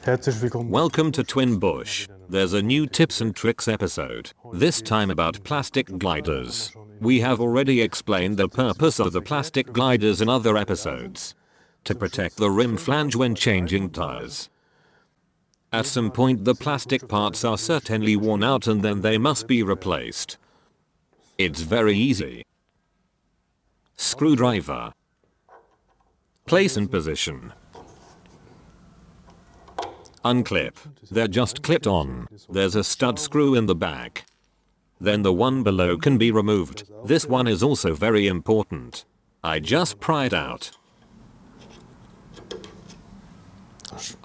Welcome to Twin Bush. There's a new tips and tricks episode, this time about plastic gliders. We have already explained the purpose of the plastic gliders in other episodes. To protect the rim flange when changing tires. At some point the plastic parts are certainly worn out and then they must be replaced. It's very easy. Screwdriver. Place and position. Unclip. They're just clipped on. There's a stud screw in the back. Then the one below can be removed. This one is also very important. I just pry it out.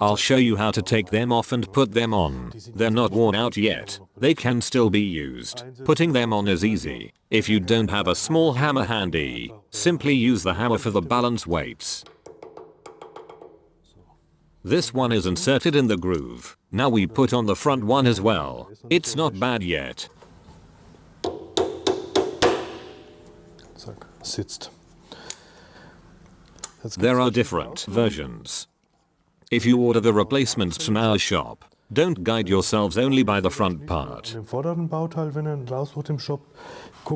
I'll show you how to take them off and put them on. They're not worn out yet. They can still be used. Putting them on is easy. If you don't have a small hammer handy, simply use the hammer for the balance weights. This one is inserted in the groove. Now we put on the front one as well. It's not bad yet. There are different versions. If you order the replacements from our shop, don't guide yourselves only by the front part.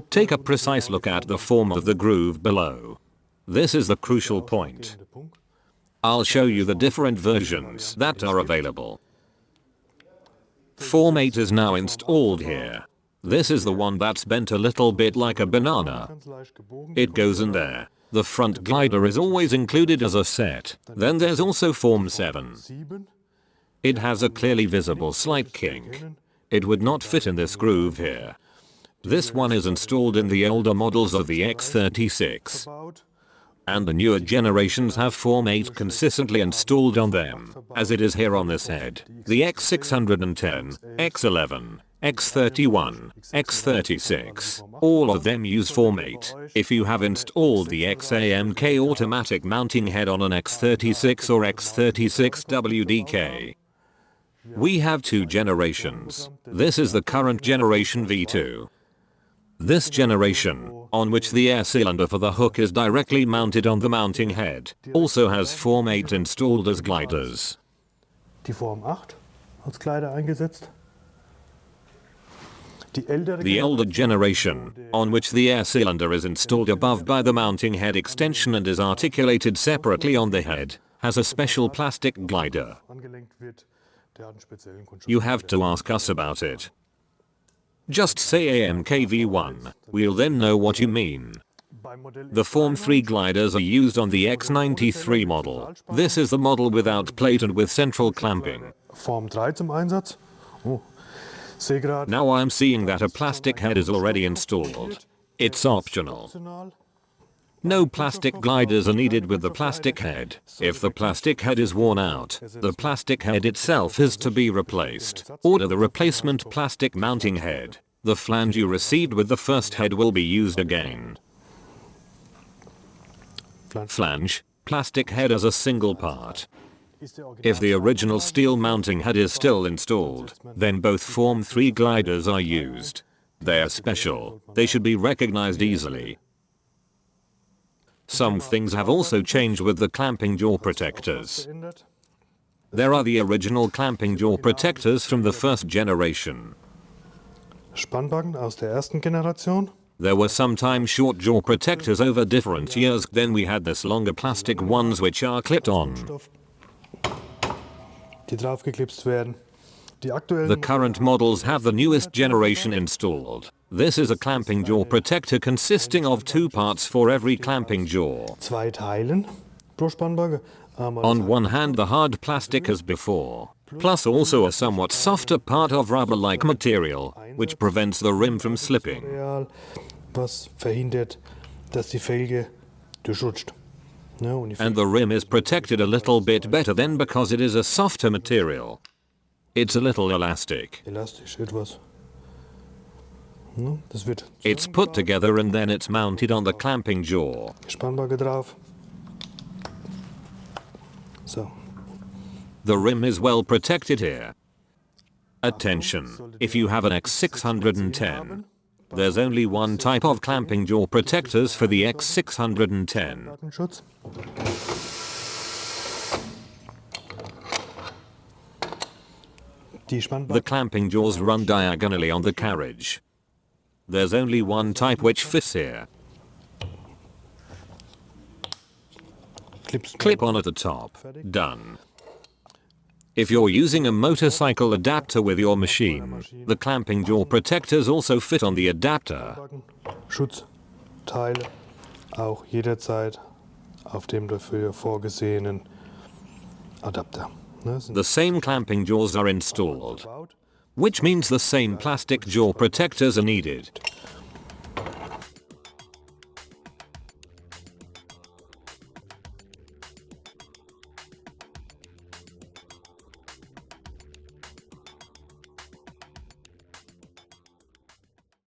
Take a precise look at the form of the groove below. This is the crucial point. I'll show you the different versions that are available. Form 8 is now installed here. This is the one that's bent a little bit like a banana. It goes in there. The front glider is always included as a set. Then there's also Form 7. It has a clearly visible slight kink. It would not fit in this groove here. This one is installed in the older models of the X36. And the newer generations have Form 8 consistently installed on them, as it is here on this head. The X610, X11, X31, X36, all of them use Form 8. If you have installed the XAMK automatic mounting head on an X36 or X36 WDK, we have two generations. This is the current generation V2. This generation, on which the air cylinder for the hook is directly mounted on the mounting head, also has Form 8 installed as gliders. The older generation, on which the air cylinder is installed above by the mounting head extension and is articulated separately on the head, has a special plastic glider. You have to ask us about it. Just say AMKV1, we'll then know what you mean. The Form 3 gliders are used on the X93 model. This is the model without plate and with central clamping. Now I'm seeing that a plastic head is already installed. It's optional. No plastic gliders are needed with the plastic head. If the plastic head is worn out, the plastic head itself is to be replaced. Order the replacement plastic mounting head. The flange you received with the first head will be used again. Flange, plastic head as a single part. If the original steel mounting head is still installed, then both Form 3 gliders are used. They are special. They should be recognized easily. Some things have also changed with the clamping jaw protectors. There are the original clamping jaw protectors from the first generation. There were sometimes short jaw protectors over different years, then we had this longer plastic ones which are clipped on. The current models have the newest generation installed. This is a clamping jaw protector consisting of two parts for every clamping jaw. On one hand the hard plastic as before, plus also a somewhat softer part of rubber-like material, which prevents the rim from slipping. And the rim is protected a little bit better then because it is a softer material. It's a little elastic. It's put together and then it's mounted on the clamping jaw. The rim is well protected here. Attention, if you have an X610, there's only one type of clamping jaw protectors for the X610. The clamping jaws run diagonally on the carriage. There's only one type which fits here. Clip on at the top. Done. If you're using a motorcycle adapter with your machine, the clamping jaw protectors also fit on the adapter. Schutzteile auch jederzeit auf dem dafür vorgesehenen Adapter. The same clamping jaws are installed, which means the same plastic jaw protectors are needed.